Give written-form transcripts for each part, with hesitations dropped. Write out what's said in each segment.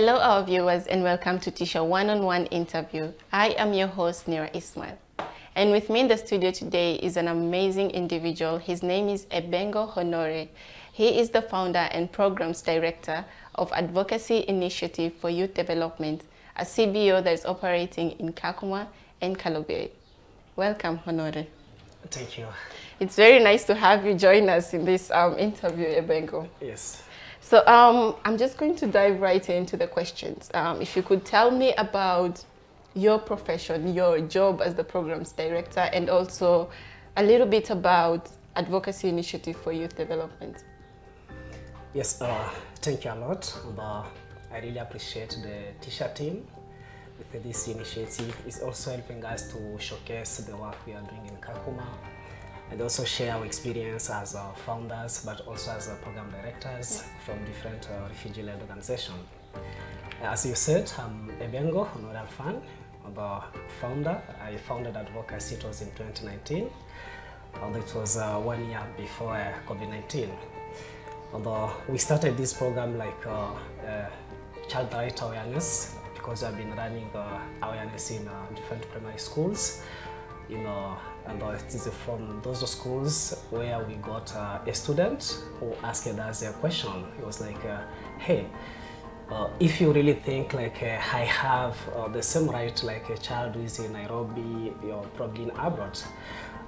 Hello our viewers and welcome to T-sha one-on-one interview. I am your host Honore Ismail. And with me in the studio today is an amazing individual. His name is Ebengo Honore. He is the founder and programs director of Advocacy Initiative for Youth Development, a CBO that is operating in Kakuma and Kalobey. Welcome, Honore. Thank you. It's very nice to have you join us in this interview, Ebengo. Yes. So I'm just going to dive right into the questions. If you could tell me about your profession, your job as the programs director, and also a little bit about Advocacy Initiative for Youth Development. Yes, thank you a lot. I really appreciate the T-sha team with this initiative. It's also helping us to showcase the work we are doing in Kakuma and also share our experience as founders, but also as program directors from different refugee-led organizations. As you said, I'm Ebengo Honore the founder. I founded Advocacy, it was in 2019, and it was 1 year before COVID-19. We started this program like child right awareness, because we have been running awareness in different primary schools, and it is from those schools where we got a student who asked us a question. He was like, hey, if you really think like I have the same right like a child who is in Nairobi or probably in abroad,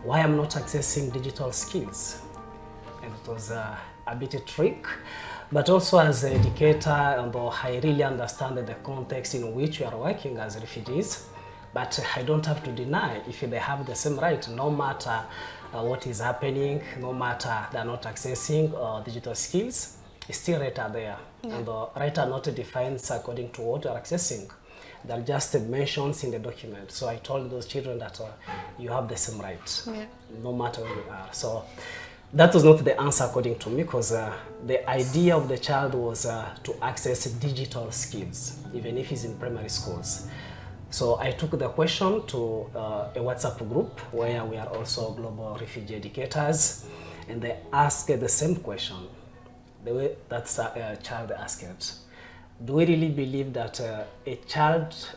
why I'm not accessing digital skills? And it was a bit a trick, but also as an educator, and I really understand the context in which we are working as refugees. But I don't have to deny if they have the same right, no matter what is happening, no matter they're not accessing digital skills, still right are there. Yeah. And the right are not defined according to what you're accessing. They're just mentions in the document. So I told those children that you have the same right, no matter where you are. So that was not the answer according to me, because the idea of the child was to access digital skills, even if he's in primary schools. So I took the question to a WhatsApp group where we are also global refugee educators, and they asked the same question, the way that a child asked it. Do we really believe that a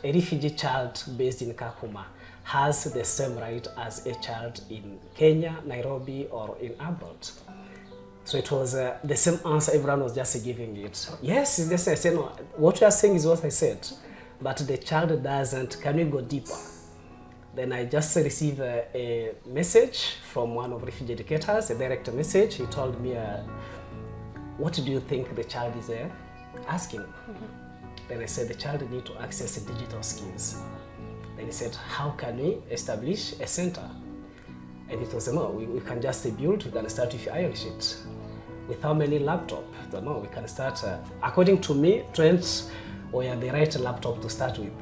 refugee child based in Kakuma has the same right as a child in Kenya, Nairobi, or in abroad? So it was the same answer everyone was just giving it. Yes, it's just I said, no, what you are saying is what I said. But the child doesn't. Can we go deeper? Then I just received a message from one of the refugee educators, a direct message. He told me, what do you think the child is asking? Then I said, the child needs to access digital skills. Then he said, how can we establish a center? And it was, no, we can just build, we can start with iron sheet. With how many laptops? No, we can start, according to me, Trent, or you have the right laptop to start with.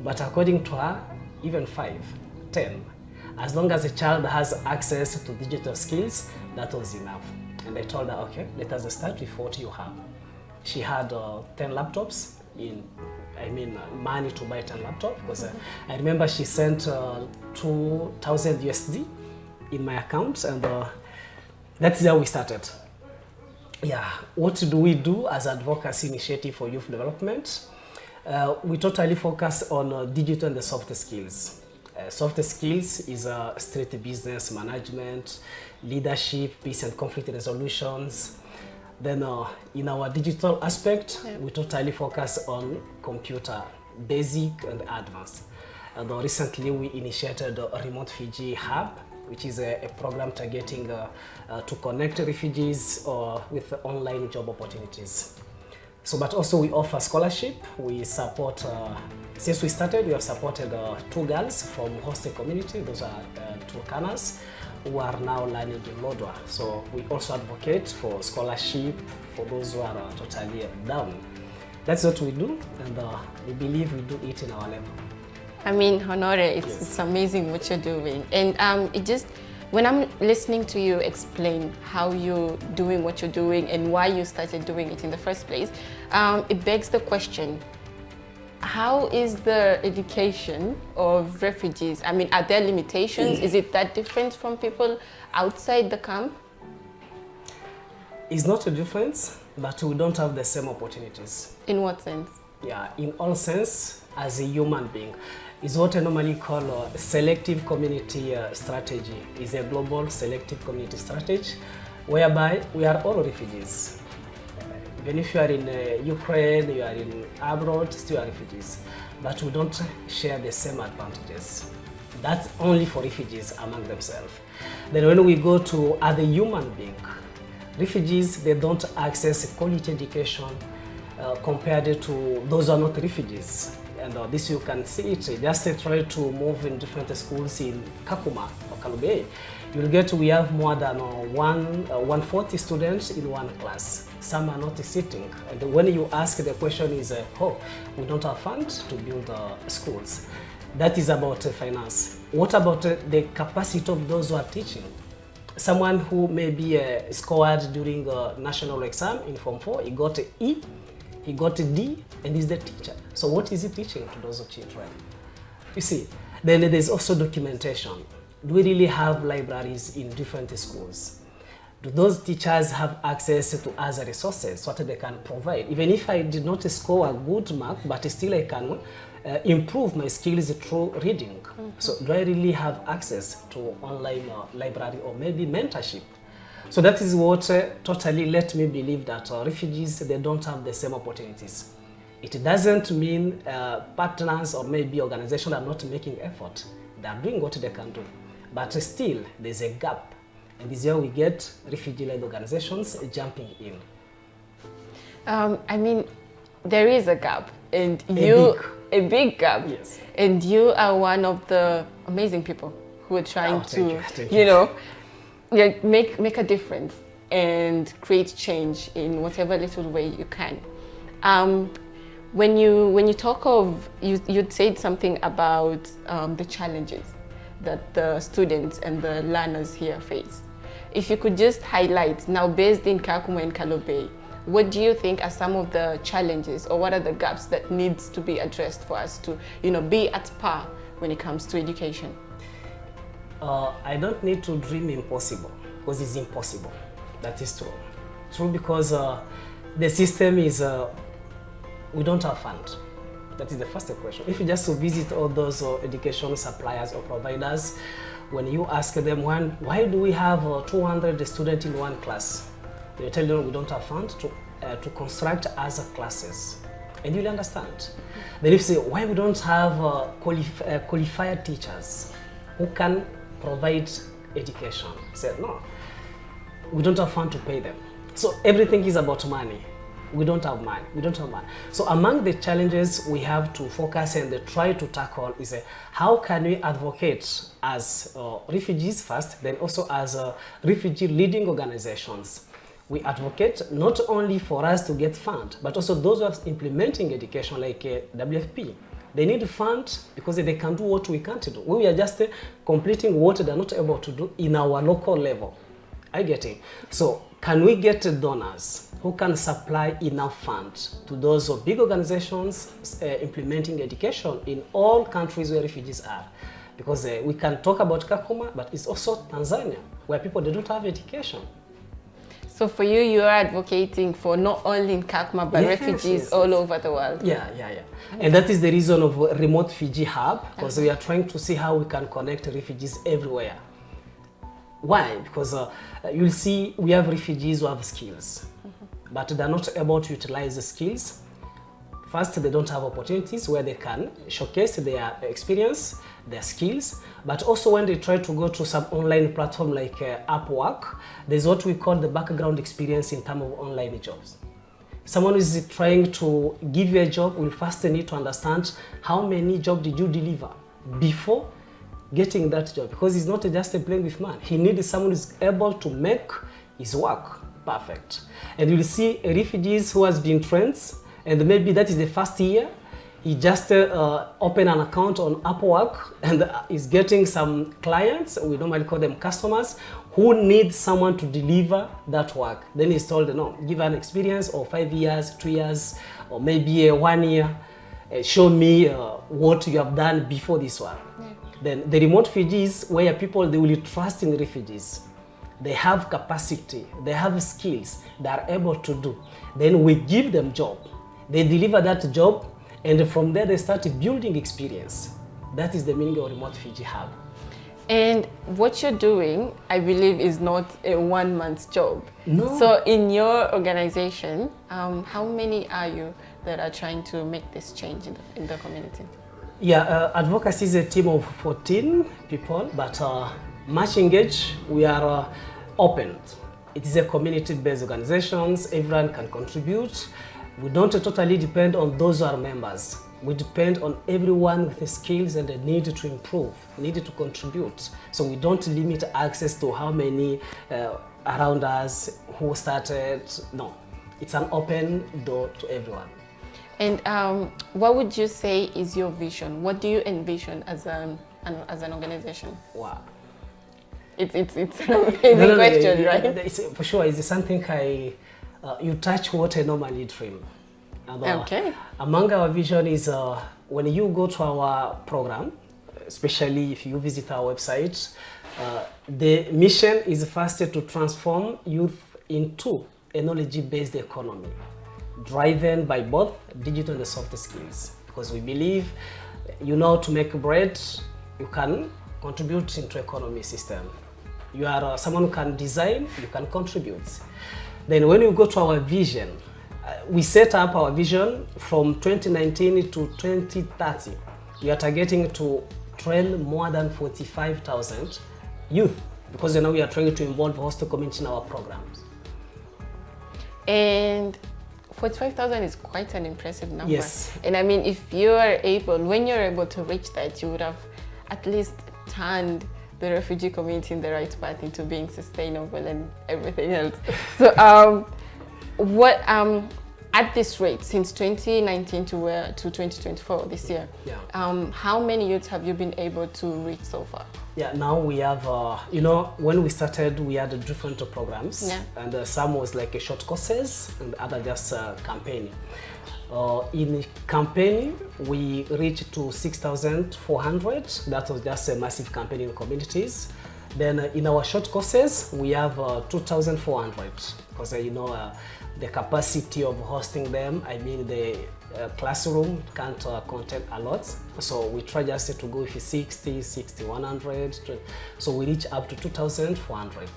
But according to her, even 5, 10. As long as the child has access to digital skills, that was enough. And I told her, okay, let us start with what you have. She had 10 laptops money to buy 10 laptops, because I remember she sent 2,000 USD in my account, and that's how we started. Yeah, what do we do as Advocacy Initiative for Youth Development? We totally focus on digital and the soft skills. Soft skills is street business management, leadership, peace and conflict resolutions. Then in our digital aspect, we totally focus on computer, basic and advanced. And recently we initiated a remote Fiji hub, which is a program targeting to connect refugees with online job opportunities. So, but also we offer scholarship. We support, since we started, we have supported 2 girls from hostel community. Those are 2 Kanas who are now learning in Lodwa. So we also advocate for scholarship for those who are totally down. That's what we do, and we believe we do it in our level. I mean, Honore, it's amazing what you're doing. And when I'm listening to you explain how you're doing what you're doing and why you started doing it in the first place, it begs the question, how is the education of refugees? I mean, are there limitations? Is it that different from people outside the camp? It's not a difference, but we don't have the same opportunities. In what sense? Yeah, in all sense, as a human being, is what I normally call a selective community strategy. Is a global selective community strategy, whereby we are all refugees. Even if you are in Ukraine, you are in abroad, still are refugees. But we don't share the same advantages. That's only for refugees among themselves. Then when we go to other human beings, refugees, they don't access quality education compared to those who are not refugees. And this you can see it, just try to move in different schools in Kakuma or Kalubei. You'll get, we have more than 140 students in one class. Some are not sitting. And when you ask, the question is, oh, we don't have funds to build schools. That is about finance. What about the capacity of those who are teaching? Someone who maybe scored during a national exam in Form 4, he got an E, he got a D, and he's the teacher. So what is he teaching to those children? You see, then there's also documentation. Do we really have libraries in different schools? Do those teachers have access to other resources, what they can provide? Even if I did not score a good mark, but still I can improve my skills through reading. So do I really have access to online library or maybe mentorship? So that is what totally let me believe that refugees, they don't have the same opportunities. It doesn't mean partners or maybe organizations are not making effort. They are doing what they can do. But still, there's a gap. And this is where we get refugee-led organizations jumping in. I mean, there is a gap. And a big gap. Yes. And you are one of the amazing people who are trying to, thank you know, make a difference and create change in whatever little way you can. When you talk of, you'd said something about the challenges that the students and the learners here face. If you could just highlight, now based in Kakuma and Kalubei, what do you think are some of the challenges or what are the gaps that needs to be addressed for us to, you know, be at par when it comes to education? I don't need to dream impossible because it's impossible. That is true. True because the system is, we don't have funds. That is the first question. If you just visit all those education suppliers or providers, when you ask them, why do we have 200 students in one class? They tell you we don't have funds to construct other classes. And you'll understand. Then if you say, why we don't have qualified teachers who can provide education? Say, no, we don't have funds to pay them. So everything is about money. We don't have money. We don't have money. So among the challenges we have to focus and try to tackle is how can we advocate as refugees first, then also as refugee leading organizations. We advocate not only for us to get funds, but also those who are implementing education like WFP. They need funds because they can do what we can't do. We are just completing what they're not able to do in our local level. I get it. So can we get donors who can supply enough funds to those big organizations implementing education in all countries where refugees are? Because we can talk about Kakuma, but it's also Tanzania, where people, they don't have education. So for you, you are advocating for not only in Kakuma, but refugees all over the world. Yeah. And that is the reason of Remote Refugee Hub, because we are trying to see how we can connect refugees everywhere. Why? Because you'll see we have refugees who have skills, but they're not able to utilize the skills. First, they don't have opportunities where they can showcase their experience, their skills, but also when they try to go to some online platform like Upwork, there's what we call the background experience in terms of online jobs. Someone who is trying to give you a job will first need to understand how many jobs did you deliver before getting that job, because he's not just playing with man. He needs someone who's able to make his work perfect. And you'll see refugees who has been trained, and maybe that is the first year, he just open an account on Upwork and is getting some clients, we normally call them customers, who need someone to deliver that work. Then he's told, no, give an experience of 5 years, 2 years, or maybe 1 year. Show me what you have done before this one. Yeah. Then the remote refugees, where people, they will trust in refugees. They have capacity, they have skills, they are able to do. Then we give them job. They deliver that job And from there, they start building experience. That is the meaning of Remote Refugee Hub. And what you're doing, I believe, is not a one-month job. No. So in your organization, how many are you that are trying to make this change in the community? Yeah, advocacy is a team of 14 people, but much engaged. We are open. It is a community-based organization. Everyone can contribute. We don't totally depend on those who are members. We depend on everyone with the skills and the need to improve, need to contribute. So we don't limit access to how many around us who started. No, it's an open door to everyone. And what would you say is your vision? What do you envision as an organization? Wow. It's an amazing question, right? It's, for sure, it's something you touch what I normally dream. And, okay. Among our vision is when you go to our program, especially if you visit our website, the mission is first to transform youth into a knowledge-based economy, driven by both digital and soft skills. Because we believe you know to make bread, you can contribute into economy system. You are someone who can design, you can contribute. Then when you go to our vision, we set up our vision from 2019 to 2030. We are targeting to train more than 45,000 youth, because now we are trying to involve host community in our programs. And 45,000 is quite an impressive number. Yes. And I mean, if you are able, when you're able to reach that, you would have at least turned the refugee community in the right path into being sustainable and everything else. So at this rate, since 2019 to 2024, this year, yeah. How many youths have you been able to reach so far? Yeah, now we have, you know, when we started, we had different programs. Yeah. And some was like a short courses and other just campaigning. In campaign, we reached to 6,400. That was just a massive campaign in communities. Then in our short courses, we have 2,400, because you know the capacity of hosting them, I mean the classroom can't contain a lot. So we try just to go with 60, 100. So we reach up to 2,400.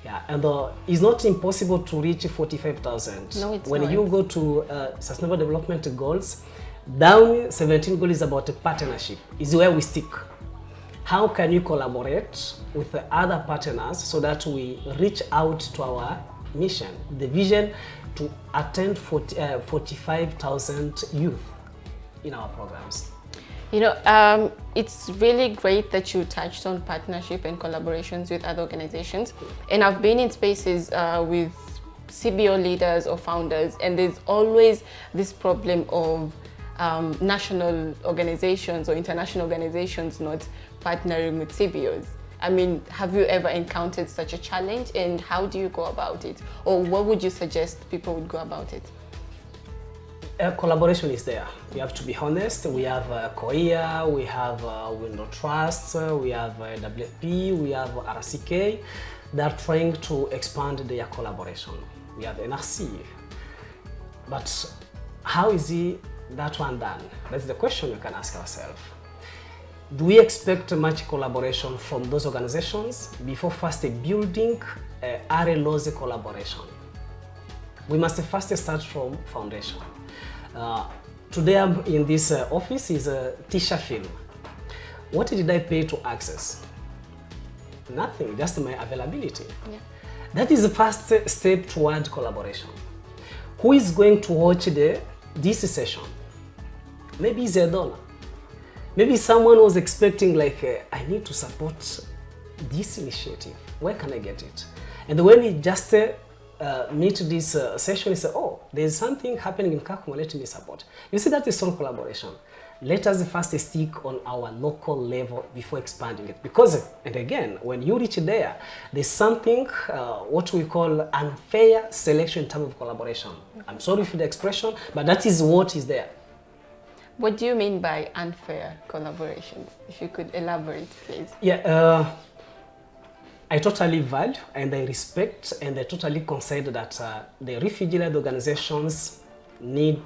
Yeah, and it's not impossible to reach 45,000. No, it's when not. you go to Sustainable Development Goals, down 17 goal is about a partnership. Is where we stick. How can you collaborate with the other partners so that we reach out to our mission, the vision to attend 45,000 youth in our programs? You know, it's really great that you touched on partnership and collaborations with other organizations. And I've been in spaces with CBO leaders or founders, and there's always this problem of national organizations or international organizations not partnering with CBOs. I mean, have you ever encountered such a challenge, and how do you go about it? Or what would you suggest people would go about it? Collaboration is there. We have to be honest. We have COIA, we have Window Trust, we have WFP, we have RCK. They're trying to expand their collaboration. We have NRC. But how is that one done? That's the question we can ask ourselves. Do we expect much collaboration from those organizations before first building RLQs collaboration? We must first start from foundation. Today I'm in this office is a T-sha film. What did I pay to access? Nothing, just my availability. Yeah. That is the first step toward collaboration. Who is going to watch this session? Maybe it's a donor. Maybe someone was expecting like, I need to support this initiative. Where can I get it? And when he just meet this session, he say, oh, there's something happening in Kakuma, let me support. You see, that is some collaboration. Let us first stick on our local level before expanding it. Because, and again, when you reach there, there's something, what we call unfair selection in terms of collaboration. I'm sorry for the expression, but that is what is there. What do you mean by unfair collaborations? If you could elaborate, please. Yeah, I totally value and I respect and I totally consider that the refugee-led organizations need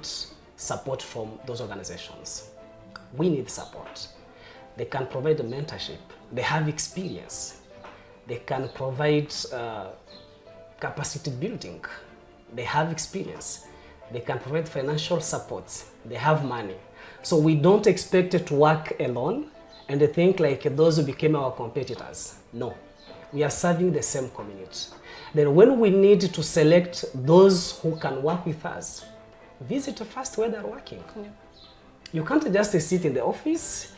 support from those organizations. We need support. They can provide the mentorship. They have experience. They can provide capacity building. They have experience. They can provide financial support. They have money. So we don't expect it to work alone and they think like those who became our competitors. No, we are serving the same community. Then when we need to select those who can work with us, visit first where they're working. Yeah. You can't just sit in the office.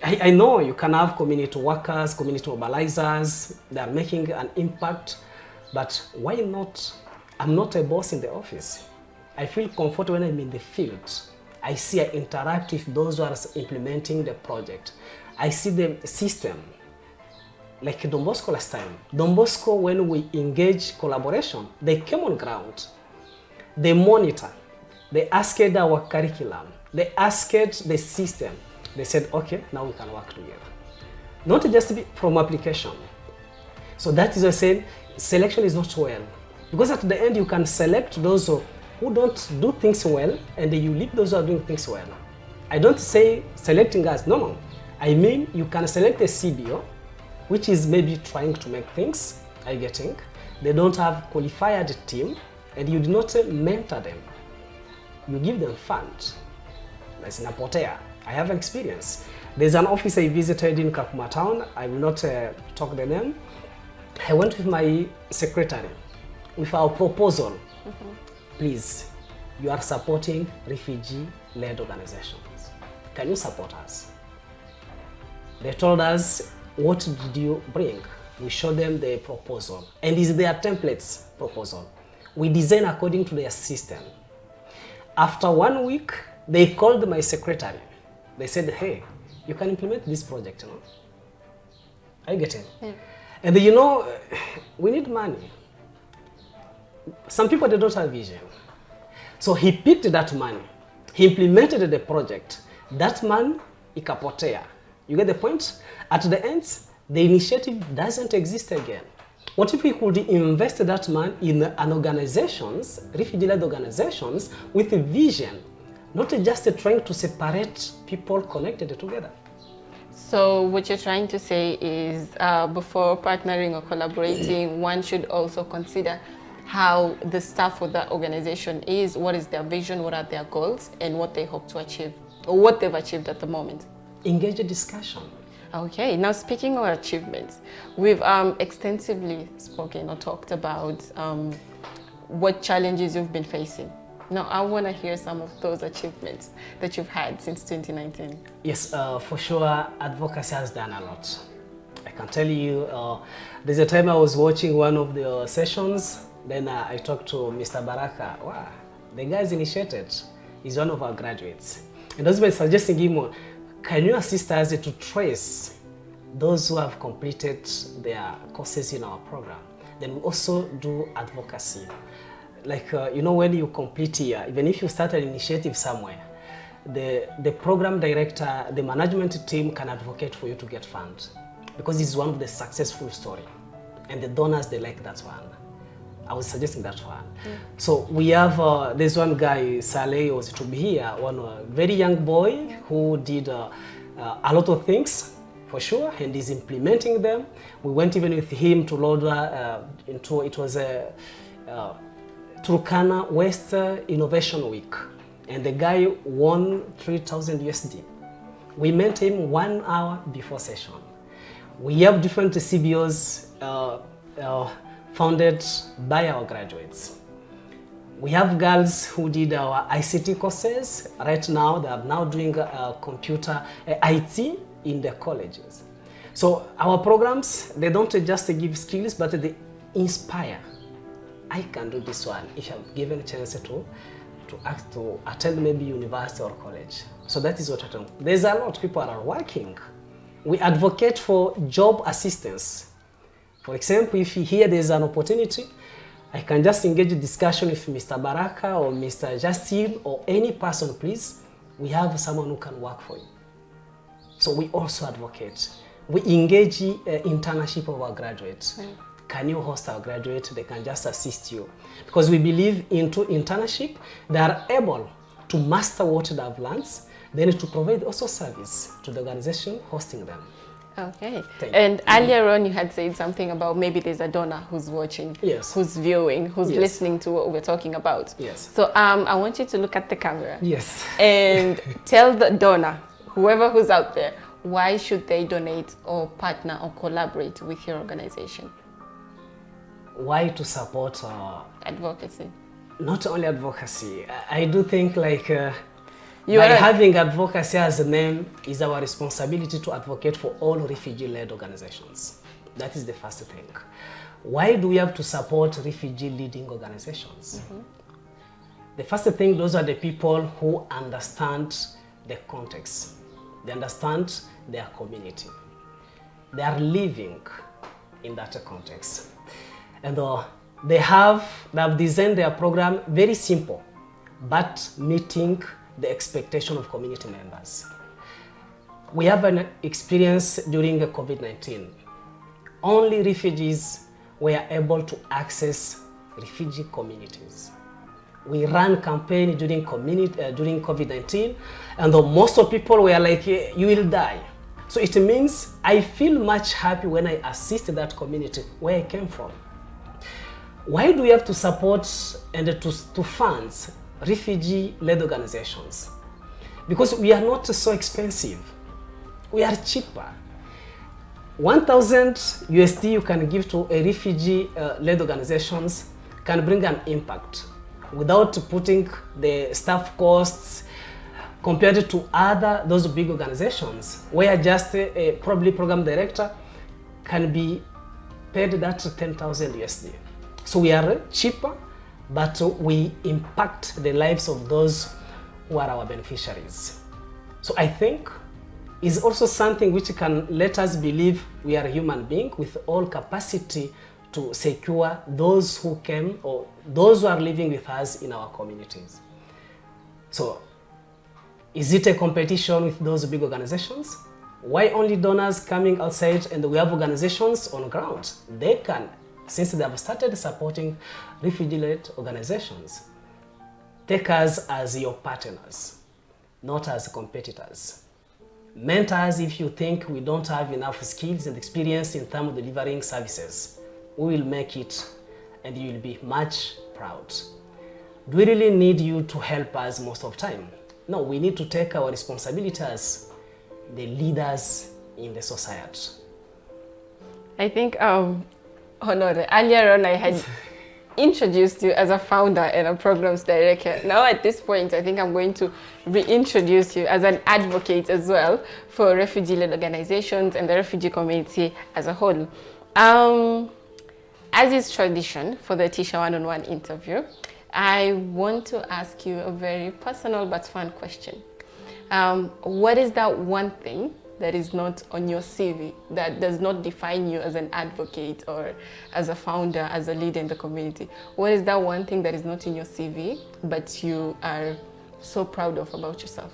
I know you can have community workers, community mobilizers, they are making an impact, but why not? I'm not a boss in the office. I feel comfortable when I'm in the field. I see, I interact with those who are implementing the project. I see the system. Like Don Bosco last time. Don Bosco, when we engage collaboration, they came on ground. They monitor. They asked our curriculum. They asked the system. They said, okay, now we can work together. Not just from application. So that is why I said selection is not well. Because at the end you can select those who don't do things well and you leave those who are doing things well. I don't say selecting us, no. I mean you can select a CBO which is maybe trying to make things, I getting. They don't have qualified team and you do not mentor them. You give them funds. That's Napotea. I have experience. There's an office I visited in Kakuma town. I will not talk the name. I went with my secretary with our proposal. Please, you are supporting refugee-led organizations. Can you support us? They told us, what did you bring? We showed them the proposal. And it's their templates proposal. We design according to their system. After 1 week, they called my secretary. They said, hey, you can implement this project, no? Are you getting? Yeah. And you know, we need money. Some people, they don't have vision. So he picked that money. He implemented the project. That man, ikapotea. You get the point? At the end, the initiative doesn't exist again. What if we could invest that man in an organizations, refugee-led organizations, with a vision, not just trying to separate people connected together? So what you're trying to say is before partnering or collaborating, one should also consider how the staff of that organization is, what is their vision, what are their goals, and what they hope to achieve, or what they've achieved at the moment. Engage a discussion. Okay, now speaking of achievements, we've extensively spoken or talked about what challenges you've been facing. Now, I want to hear some of those achievements that you've had since 2019. Yes, for sure, advocacy has done a lot. I can tell you, there's a time I was watching one of the sessions, then I talked to Mr. Baraka. Wow, the guy's initiated. He's one of our graduates. And that's why suggesting him, can you assist us to trace those who have completed their courses in our program? Then we also do advocacy. Like, you know, when you complete here, even if you start an initiative somewhere, the program director, the management team can advocate for you to get funds because it's one of the successful story. And the donors, they like that one. I was suggesting that one. So we have, there's one guy, Saleh, was to be here, one very young boy who did a lot of things, for sure, and is implementing them. We went even with him to Lodwa, it was a Turkana West Innovation Week, and the guy won 3,000 USD. We met him 1 hour before session. We have different CBOs founded by our graduates. We have girls who did our ICT courses. Right now, they are now doing computer IT in their colleges. So our programs, they don't just give skills, but they inspire. I can do this one if I'm given a chance to attend maybe university or college. So that is what I do. There's a lot of people are working. We advocate for job assistance. For example, if here there's an opportunity, I can just engage a discussion with Mr. Baraka or Mr. Justin or any person, please. We have someone who can work for you. So we also advocate. We engage internship of our graduates. Can you host our graduate? They can just assist you. Because we believe into internship, they are able to master what they have learned, then to provide also service to the organization hosting them. Okay. And earlier on, you had said something about maybe there's a donor who's watching, yes, who's viewing, who's listening to what we're talking about. Yes. So I want you to look at the camera. Yes. And tell the donor, whoever who's out there, why should they donate or partner or collaborate with your organization? Why to support advocacy? Not only advocacy. I do think like by having advocacy as a name is our responsibility to advocate for all refugee-led organizations. That is the first thing. Why do we have to support refugee-leading organizations? The first thing, those are the people who understand the context. They understand their community. They are living in that context. And they have designed their program very simple, but meeting the expectation of community members. We have an experience during the COVID-19. Only refugees were able to access refugee communities. We ran campaign during COVID-19, and most of people were like, you will die. So it means I feel much happy when I assist that community where I came from. Why do we have to support and to fund refugee-led organizations? Because we are not so expensive. We are cheaper. 1,000 USD you can give to a refugee-led organizations can bring an impact without putting the staff costs compared to those big organizations where just a probably program director can be paid that 10,000 USD. So we are cheaper, but we impact the lives of those who are our beneficiaries. So I think is also something which can let us believe we are human beings with all capacity to secure those who came or those who are living with us in our communities. So is it a competition with those big organizations? Why only donors coming outside and we have organizations on ground? They can, since they have started supporting refugee-led organizations, take us as your partners, not as competitors. Mentors, if you think we don't have enough skills and experience in terms of delivering services, we will make it and you will be much proud. Do we really need you to help us most of the time? No, we need to take our responsibility as the leaders in the society. I think, Honore, earlier on I had introduced you as a founder and a programs director. Now at this point, I think I'm going to reintroduce you as an advocate as well for refugee-led organizations and the refugee community as a whole. As is tradition for the T-sha one-on-one interview, I want to ask you a very personal but fun question. What is that one thing that is not on your CV, that does not define you as an advocate or as a founder, as a leader in the community? What is that one thing that is not in your CV, but you are so proud of about yourself?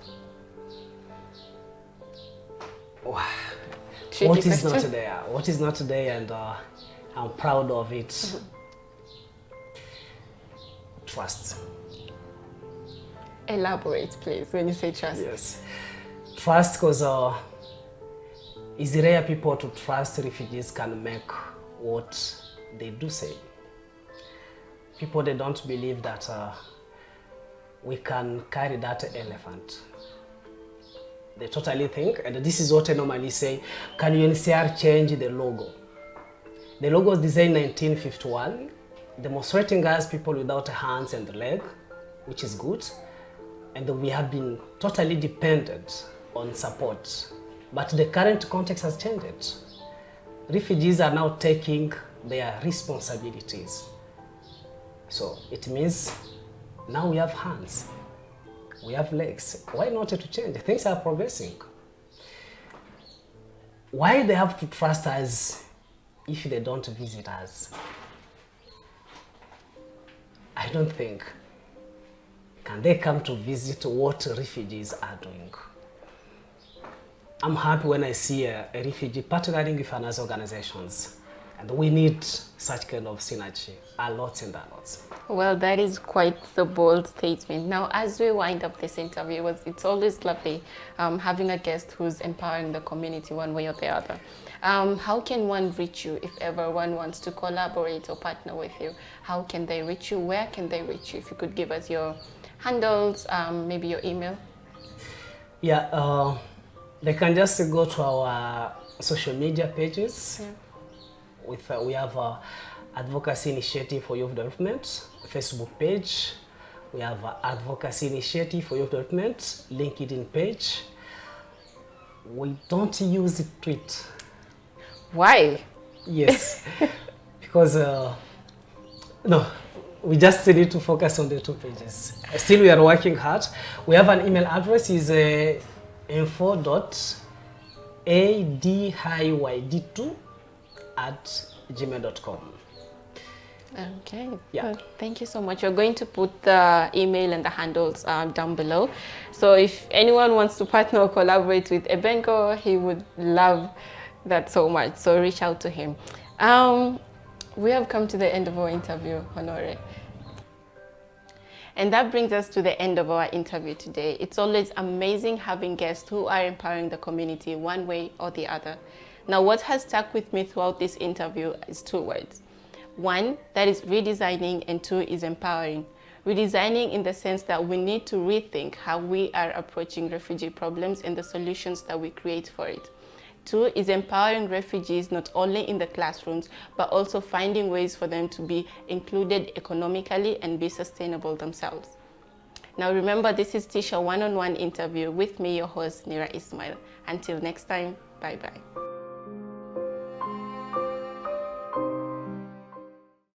Wow. What is not there? What is not there, and I'm proud of it. Mm-hmm. Trust. Elaborate, please, when you say trust. Yes. Trust, because it's rare people to trust refugees can make what they do say. People, they don't believe that we can carry that elephant. They totally think, and this is what I normally say, can UNHCR change the logo? The logo was designed in 1951, demonstrating us people without hands and leg, which is good. And we have been totally dependent on support. But the current context has changed. Refugees are now taking their responsibilities. So it means now we have hands, we have legs. Why not to change? Things are progressing. Why they have to trust us if they don't visit us? I don't think. Can they come to visit what refugees are doing? I'm happy when I see a refugee partnering with another organizations. And we need such kind of synergy a lot and a lot. Well, that is quite the bold statement. Now, as we wind up this interview, it's always lovely having a guest who's empowering the community one way or the other. How can one reach you if ever one wants to collaborate or partner with you? How can they reach you? Where can they reach you? If you could give us your handles, maybe your email. Yeah, they can just go to our social media pages. Yeah. We have Advocacy Initiative for Youth Development Facebook page. We have Advocacy Initiative for Youth Development LinkedIn page. We don't use it tweet. Why? Yes, because no, we just need to focus on the two pages. Still, we are working hard. We have an email address is info.adiyd2@gmail.com. Okay. Yeah. Well, thank you so much. We're going to put the email and the handles down below. So if anyone wants to partner or collaborate with Ebengo, he would love that so much. So reach out to him. We have come to the end of our interview, Honore. And that brings us to the end of our interview today. It's always amazing having guests who are empowering the community one way or the other. Now, what has stuck with me throughout this interview is two words. One, that is redesigning, and two is empowering. Redesigning in the sense that we need to rethink how we are approaching refugee problems and the solutions that we create for it. Two is empowering refugees not only in the classrooms, but also finding ways for them to be included economically and be sustainable themselves. Now remember, this is T-sha one-on-one interview with me, your host, Nira Ismail. Until next time, bye-bye.